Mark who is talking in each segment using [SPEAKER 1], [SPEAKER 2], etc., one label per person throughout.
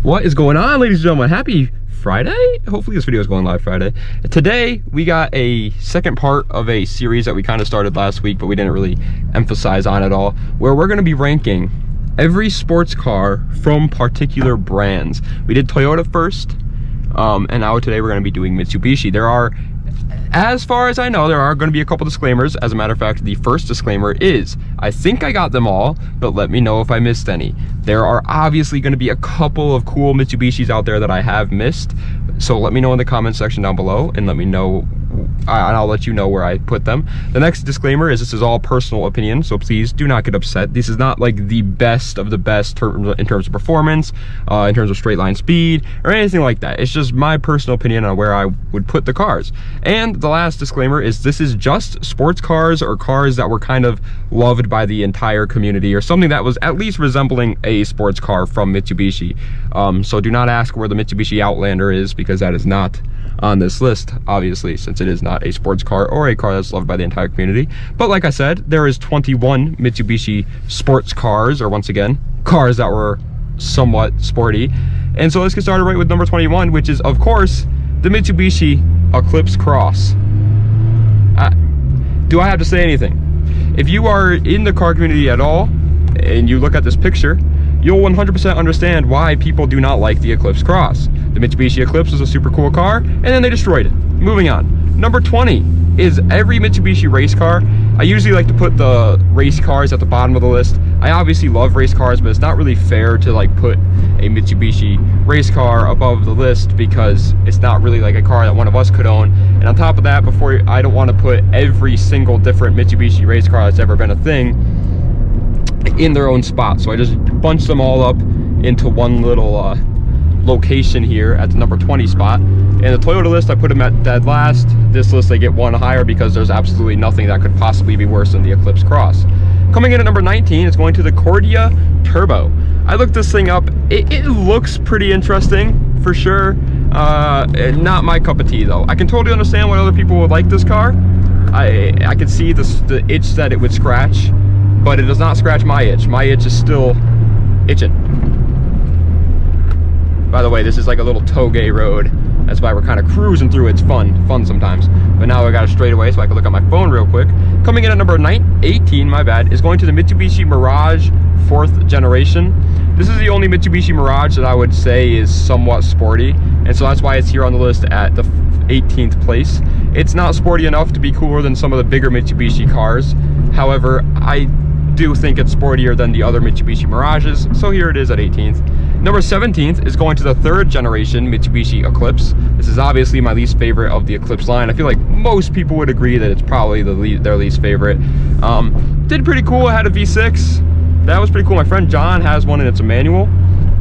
[SPEAKER 1] What is going on, ladies and gentlemen? Happy Friday? Hopefully this video is going live Friday. Today we got a second part of a series that we kind of started last week, but we didn't really emphasize on at all, where we're going to be ranking every sports car from particular brands. We did Toyota first, and now today we're going to be doing Mitsubishi. There are, as far as I know, there are going to be a couple disclaimers. As a matter of fact, the first disclaimer is, I think I got them all, but let me know if I missed any. There are obviously going to be a couple of cool Mitsubishis out there that I have missed, so let me know in the comment section down below, and let me know, and I'll let you know where I put them. The next disclaimer is this is all personal opinion, so please do not get upset. This is not like the best of the best in terms of performance, in terms of straight line speed, or anything like that. It's just my personal opinion on where I would put the cars. And the last disclaimer is this is just sports cars or cars that were kind of loved by the entire community, or something that was at least resembling a sports car from Mitsubishi. So do not ask where the Mitsubishi Outlander is, because that is not on this list, obviously, since it is not a sports car or a car that's loved by the entire community. But like I said, there is 21 Mitsubishi sports cars, or once again, cars that were somewhat sporty. And so let's get started right with number 21, which is, of course, the Mitsubishi Eclipse Cross. Do I have to say anything? If you are in the car community at all, and you look at this picture, you'll 100% understand why people do not like the Eclipse Cross. The Mitsubishi Eclipse was a super cool car, and then they destroyed it. Moving on. Number 20 is every Mitsubishi race car. I usually like to put the race cars at the bottom of the list. I obviously love race cars, but it's not really fair to like put a Mitsubishi race car above the list, because it's not really like a car that one of us could own. And on top of that, I don't want to put every single different Mitsubishi race car that's ever been a thing in their own spot. So I just bunched them all up into one little location here at the number 20 spot. And the Toyota list, I put them at dead last. This list, they get one higher because there's absolutely nothing that could possibly be worse than the Eclipse Cross. Coming in at number 19 is going to the Cordia Turbo. I looked this thing up. It looks pretty interesting, for sure. Not my cup of tea, though. I can totally understand why other people would like this car. I could see the itch that it would scratch, but it does not scratch my itch. My itch is still itching. By the way, this is like a little toge road. That's why we're kind of cruising through. It's fun sometimes. But now I got a straightaway so I can look at my phone real quick. Coming in at number 18, my bad, is going to the Mitsubishi Mirage 4th generation. This is the only Mitsubishi Mirage that I would say is somewhat sporty, and so that's why it's here on the list at the 18th place. It's not sporty enough to be cooler than some of the bigger Mitsubishi cars. However, I do think it's sportier than the other Mitsubishi Mirages, so here it is at 18th. Number 17th is going to the 3rd generation Mitsubishi Eclipse. This is obviously my least favorite of the Eclipse line. I feel like most people would agree that it's probably their least favorite. Did pretty cool. It had a V6. That was pretty cool. My friend John has one, and it's a manual,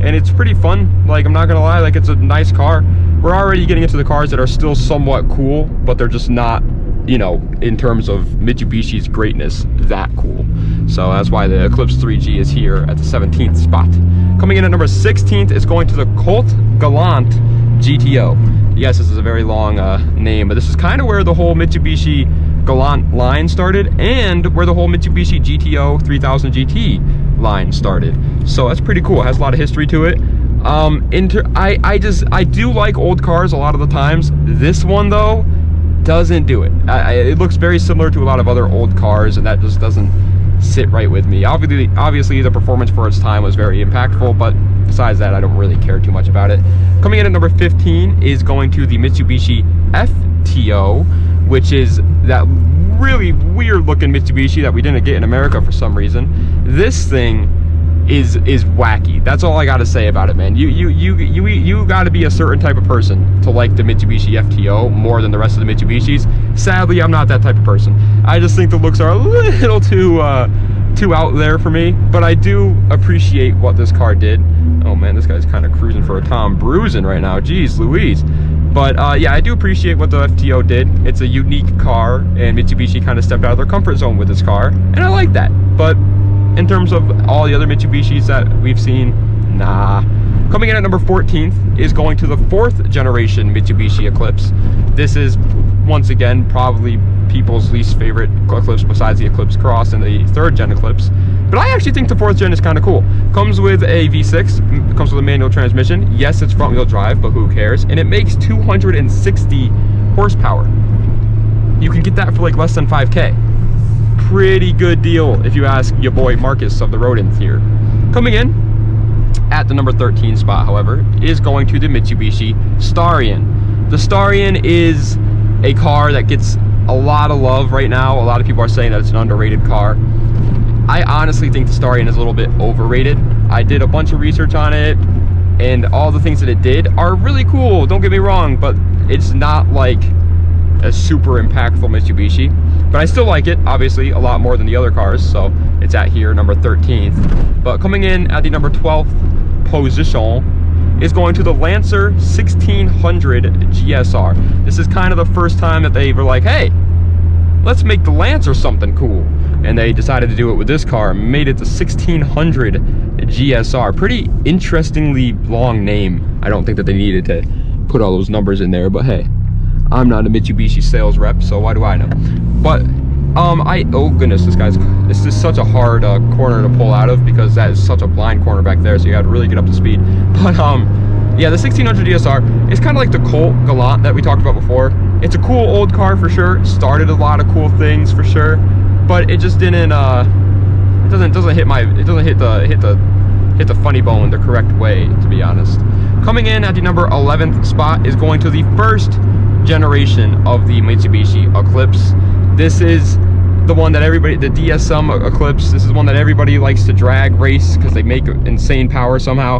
[SPEAKER 1] and it's pretty fun. Like, I'm not gonna lie, like, it's a nice car. We're already getting into the cars that are still somewhat cool, but they're just not, you know, in terms of Mitsubishi's greatness, that cool. So that's why the Eclipse 3G is here at the 17th spot. Coming in at number 16th is going to the Colt Galant GTO. Yes, this is a very long name, but this is kind of where the whole Mitsubishi Galant line started, and where the whole Mitsubishi GTO 3000 GT line started. So that's pretty cool. It has a lot of history to it. I do like old cars a lot of the times. This one, though, doesn't do it. It looks very similar to a lot of other old cars, and that just doesn't sit right with me. Obviously the performance for its time was very impactful, but besides that, I don't really care too much about it. Coming in at number 15 is going to the Mitsubishi FTO, which is that really weird looking Mitsubishi that we didn't get in America for some reason. This thing is wacky. That's all I gotta say about it, man. You gotta be a certain type of person to like the Mitsubishi FTO more than the rest of the Mitsubishis. Sadly, I'm not that type of person. I just think the looks are a little too out there for me, but I do appreciate what this car did. Oh man, this guy's kind of cruising for a Tom bruising right now. Jeez Louise. But yeah, I do appreciate what the FTO did. It's a unique car, and Mitsubishi kind of stepped out of their comfort zone with this car, and I like that. But in terms of all the other Mitsubishis that we've seen, nah. Coming in at number 14th is going to the 4th generation Mitsubishi Eclipse. This is once again, probably people's least favorite Eclipse besides the Eclipse Cross and the 3rd gen Eclipse. But I actually think the 4th gen is kind of cool. Comes with a V6, comes with a manual transmission. Yes, it's front wheel drive, but who cares? And it makes 260 horsepower. You can get that for like less than 5K. Pretty good deal if you ask your boy Marcus of the Rodents here. Coming in at the number 13 spot, however, is going to the Mitsubishi Starion. The Starion is a car that gets a lot of love right now. A lot of people are saying that it's an underrated car. I honestly think the Starion is a little bit overrated. I did a bunch of research on it, and all the things that it did are really cool, don't get me wrong, but it's not like a super impactful Mitsubishi. But I still like it, obviously, a lot more than the other cars, so it's at here, number 13th. But coming in at the number 12th position is going to the Lancer 1600 GSR. This is kind of the first time that they were like, hey, let's make the Lancer something cool. And they decided to do it with this car, made it the 1600 GSR. Pretty interestingly long name. I don't think that they needed to put all those numbers in there, but hey, I'm not a Mitsubishi sales rep, so why do I know? But oh goodness, this is such a hard corner to pull out of, because that is such a blind corner back there, so you got to really get up to speed. But yeah, the 1600 GSR is kind of like the Colt Galant that we talked about before. It's a cool old car for sure. Started a lot of cool things for sure, but it just didn't. It doesn't hit the funny bone the correct way, to be honest. Coming in at the number 11th spot is going to the 1st generation of the Mitsubishi Eclipse. This is the one that everybody, the DSM Eclipse, this is one that everybody likes to drag race because they make insane power somehow.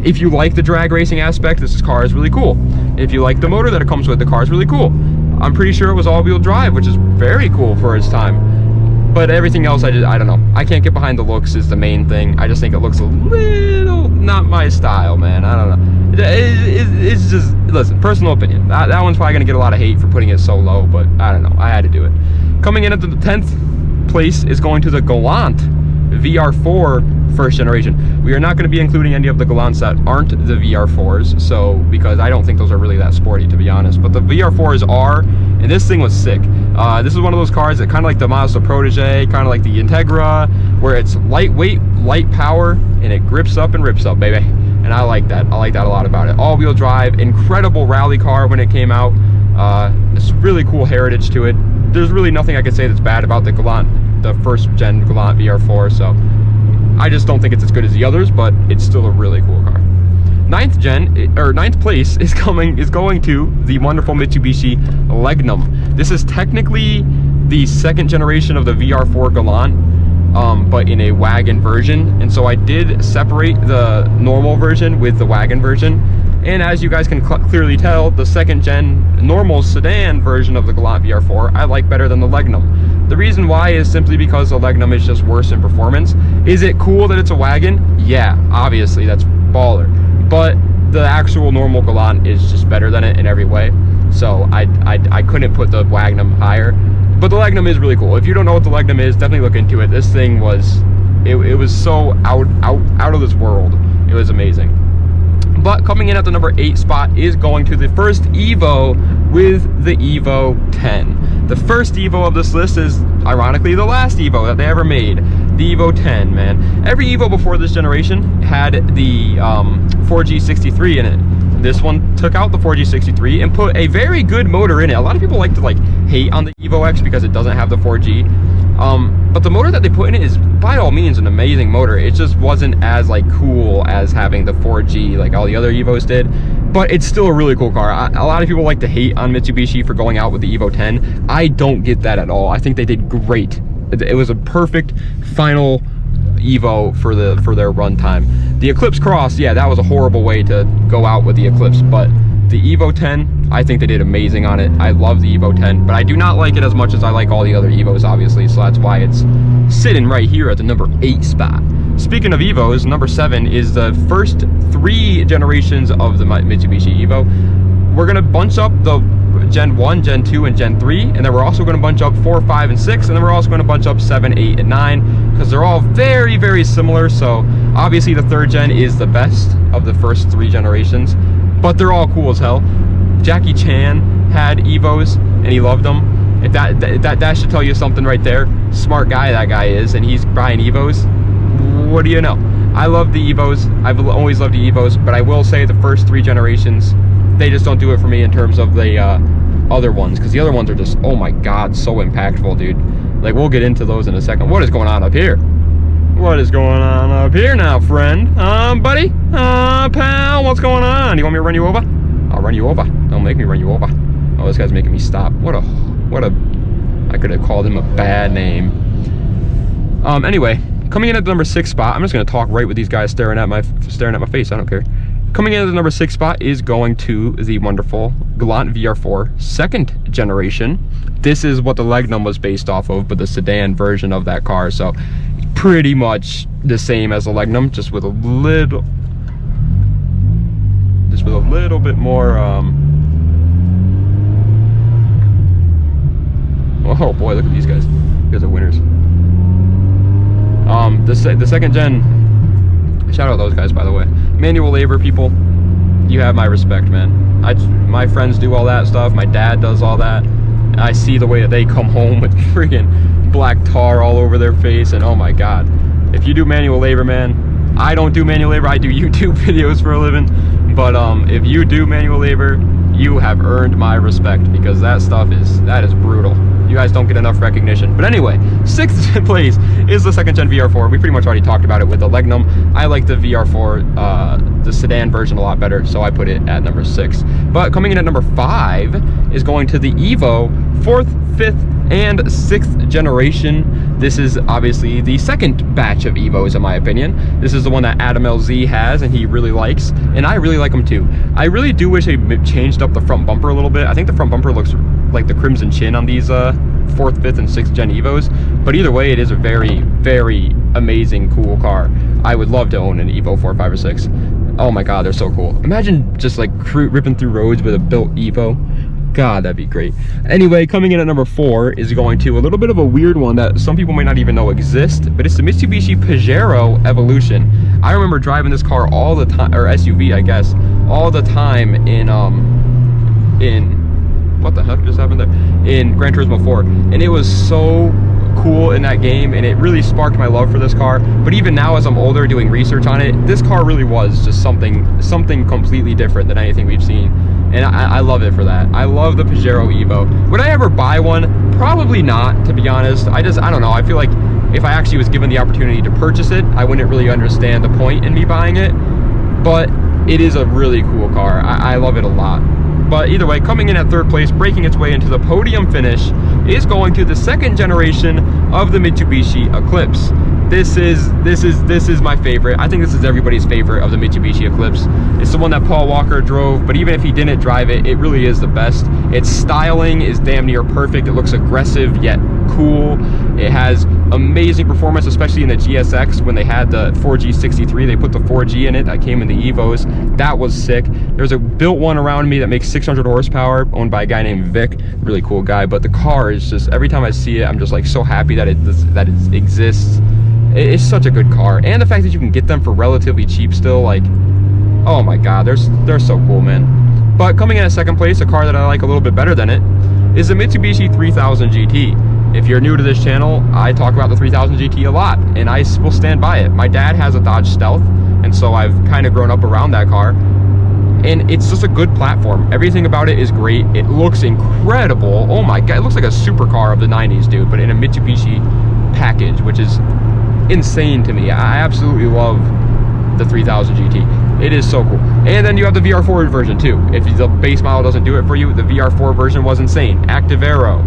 [SPEAKER 1] If you like the drag racing aspect, this car is really cool. If you like the motor that it comes with, the car is really cool. I'm pretty sure it was all-wheel drive, which is very cool for its time. But everything else, I don't know. I can't get behind the looks is the main thing. I just think it looks a little not my style, man. I don't know. It's just, listen, personal opinion. That one's probably going to get a lot of hate for putting it so low, but I don't know. I had to do it. Coming in at the 10th place is going to the Galant VR4 1st generation. We are not going to be including any of the Galants that aren't the VR4s, so, because I don't think those are really that sporty, to be honest. But the VR4s are, and this thing was sick. This is one of those cars that kind of like the Mazda Protege, kind of like the Integra, where it's lightweight, light power, and it grips up and rips up, baby. And I like that. I like that a lot about it. All-wheel drive, incredible rally car when it came out. It's really cool heritage to it. There's really nothing I could say that's bad about the Galant, the 1st gen Galant VR4, so I just don't think it's as good as the others, but it's still a really cool car. 9th place is going to the wonderful Mitsubishi Legnum. This is technically the 2nd generation of the VR4 Galant, but in a wagon version. And so I did separate the normal version with the wagon version. And as you guys can clearly tell, the 2nd gen normal sedan version of the Galant VR4 I like better than the Legnum. The reason why is simply because the Legnum is just worse in performance. Is it cool that it's a wagon? Yeah, obviously, that's baller. But the actual normal Galant is just better than it in every way. So I couldn't put the Wagnum higher. But the Legnum is really cool. If you don't know what the Legnum is, definitely look into it. This thing was, it was so out of this world. It was amazing. But coming in at the number 8 spot is going to the first Evo with the Evo 10. The first Evo of this list is, ironically, the last Evo that they ever made. The Evo 10, man. Every Evo before this generation had the 4G63 in it. This one took out the 4G63 and put a very good motor in it. A lot of people like to hate on the Evo X because it doesn't have the 4G. But the motor that they put in it is by all means an amazing motor. It just wasn't as cool as having the 4G like all the other Evos did. But it's still a really cool car. A lot of people like to hate on Mitsubishi for going out with the Evo 10. I don't get that at all. I think they did great. It was a perfect final Evo for their runtime. The Eclipse Cross, yeah, that was a horrible way to go out with the Eclipse, but the Evo 10, I think they did amazing on it. I love the Evo 10, but I do not like it as much as I like all the other Evos, obviously, so that's why it's sitting right here at the number 8 spot. Speaking of Evos, number 7 is the first 3 generations of the Mitsubishi Evo. We're gonna bunch up the Gen 1, Gen 2, and Gen 3, and then we're also gonna bunch up 4, 5, and 6, and then we're also gonna bunch up 7, 8, and 9, because they're all very, very similar. So obviously the 3rd gen is the best of the first 3 generations, but they're all cool as hell. Jackie Chan had Evos and he loved them. If that should tell you something right there. Smart guy that guy is, and he's buying Evos. What do you know? I love the Evos. I've always loved the Evos, but I will say the first 3 generations, they just don't do it for me in terms of the other ones, because the other ones are just, oh my god, so impactful, dude. Like, we'll get into those in a second. What is going on up here? What is going on up here now, friend? Buddy? Pal, what's going on? You want me to run you over? I'll run you over. Don't make me run you over. Oh, this guy's making me stop. What a, I could have called him a bad name. Anyway, coming in at the number 6 spot, I'm just gonna talk right with these guys staring at my face, I don't care. Coming in at the number 6 spot is going to the wonderful Galant VR4 2nd generation. This is what the Legnum was based off of, but the sedan version of that car. So pretty much the same as the Legnum, just with a little bit more, oh boy, look at these guys. You guys are winners. The second gen, shout out those guys, by the way. Manual labor people, you have my respect, man. My friends do all that stuff. My dad does all that. I see the way that they come home with freaking black tar all over their face, and oh my god. If you do manual labor, man, I don't do manual labor. I do YouTube videos for a living. But if you do manual labor, you have earned my respect, because that stuff is brutal. You guys don't get enough recognition. But anyway, 6th place is the 2nd gen VR4. We pretty much already talked about it with the Legnum. I like the VR4, the sedan version, a lot better, so I put it at number 6. But coming in at number 5 is going to the Evo 4th, 5th, and 6th generation. This is obviously the 2nd batch of Evos, in my opinion. This is the one that Adam LZ has and he really likes, and I really like them too. I really do wish they changed up the front bumper a little bit. I think the front bumper looks like the Crimson Chin on these 4th, 5th, and 6th gen Evos. But either way, it is a very, very amazing, cool car. I would love to own an Evo 4, 5, or 6. Oh my god, they're so cool. Imagine just like ripping through roads with a built Evo. God, that'd be great. Anyway, coming in at number 4 is going to a little bit of a weird one that some people might not even know exists, but it's the Mitsubishi Pajero Evolution. I remember driving this car all the time, or SUV, I guess, all the time in what the heck just happened there? In Gran Turismo 4, and it was so cool in that game, and it really sparked my love for this car. But even now, as I'm older, doing research on it, this car really was just something completely different than anything we've seen, and I love it for that. I love the Pajero Evo. Would I ever buy one? Probably not, to be honest. I don't know. I feel like if I actually was given the opportunity to purchase it, I wouldn't really understand the point in me buying it. But it is a really cool car. I love it a lot. But either way, coming in at 3rd place, breaking its way into the podium finish, is going to the 2nd generation of the Mitsubishi Eclipse. This is my favorite. I think this is everybody's favorite of the Mitsubishi Eclipse. It's the one that Paul Walker drove, but even if he didn't drive it, it really is the best. Its styling is damn near perfect. It looks aggressive yet cool. It has amazing performance, especially in the GSX. When they had the 4G63, they put the 4G in it that came in the Evos. That was sick. There's a built one around me that makes 600 horsepower, owned by a guy named Vic. Really cool guy. But the car is just, every time I see it, I'm just like so happy that it exists. It's such a good car, and the fact that you can get them for relatively cheap still, like, oh my god, they're so cool, man. But coming in at 2nd place, a car that I like a little bit better than it, is the Mitsubishi 3000 GT. If you're new to this channel, I talk about the 3000 GT a lot, and I will stand by it. My dad has a Dodge Stealth, and so I've kind of grown up around that car, and it's just a good platform. Everything about it is great. It looks incredible. Oh my god, it looks like a supercar of the 90s, dude, but in a Mitsubishi package, which is insane to me. I absolutely love the 3000 GT. It is so cool. And then you have the VR4 version too. If the base model doesn't do it for you, the VR4 version was insane. Active Aero.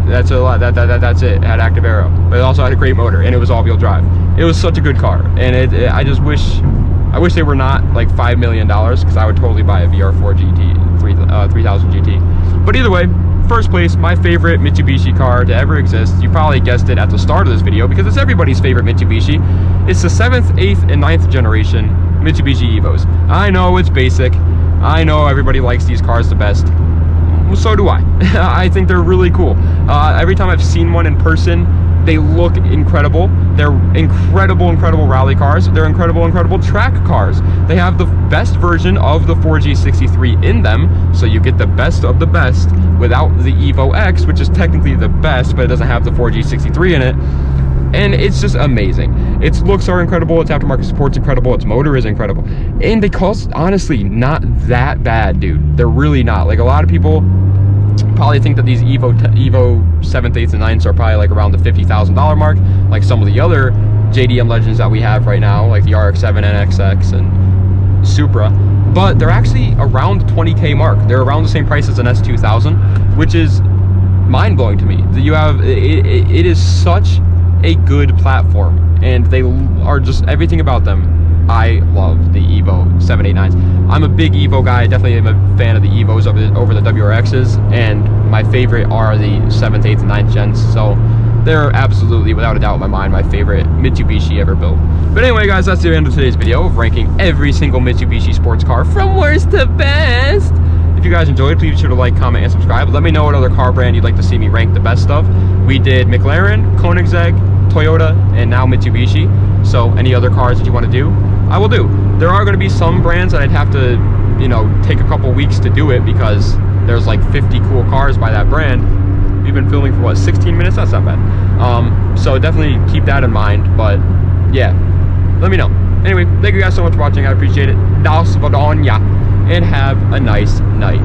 [SPEAKER 1] That's a lot. That's it. It had Active Aero, but it also had a great motor, and it was all-wheel drive. It was such a good car, and I just wish they were not like $5 million, because I would totally buy a VR4 GT 3000 GT. But either way, 1st place, my favorite Mitsubishi car to ever exist. You probably guessed it at the start of this video, because it's everybody's favorite Mitsubishi. It's the 7th, 8th, and 9th generation Mitsubishi Evos. I know it's basic. I know everybody likes these cars the best. Well, so do I. I think they're really cool. Every time I've seen one in person, They look incredible. They're incredible rally cars. They're incredible track cars. They have the best version of the 4G63 in them, so you get the best of the best without the Evo X, which is technically the best, but it doesn't have the 4G63 in it. And it's just amazing. Its looks are incredible, its aftermarket support's incredible, its motor is incredible. And they cost, honestly, not that bad, dude. They're really not. Like, a lot of people probably think that these Evo 7th, 8th, and 9ths are probably like around the $50,000 mark, like some of the other JDM legends that we have right now, like the RX-7 NXX and Supra. But they're actually around the 20K mark. They're around the same price as an S2000, which is mind-blowing to me. You have, it is such a good platform, and they are just, everything about them. I love the Evo 789s. I'm a big Evo guy. Definitely am a fan of the Evos over the WRXs, and my favorite are the 7th, 8th, and 9th gens. So they're absolutely, without a doubt in my mind, my favorite Mitsubishi ever built. But anyway, guys, that's the end of today's video of ranking every single Mitsubishi sports car from worst to best. If you guys enjoyed, please be sure to like, comment, and subscribe. Let me know what other car brand you'd like to see me rank the best of. We did McLaren, Koenigsegg, Toyota, and now Mitsubishi. So any other cars that you want to do, I will do. There are going to be some brands that I'd have to, you know, take a couple weeks to do it, because there's like 50 cool cars by that brand. We've been filming for what, 16 minutes? That's not bad. So definitely keep that in mind. But yeah, let me know. Anyway, thank you guys so much for watching. I appreciate it. Das Vadonya, and have a nice night.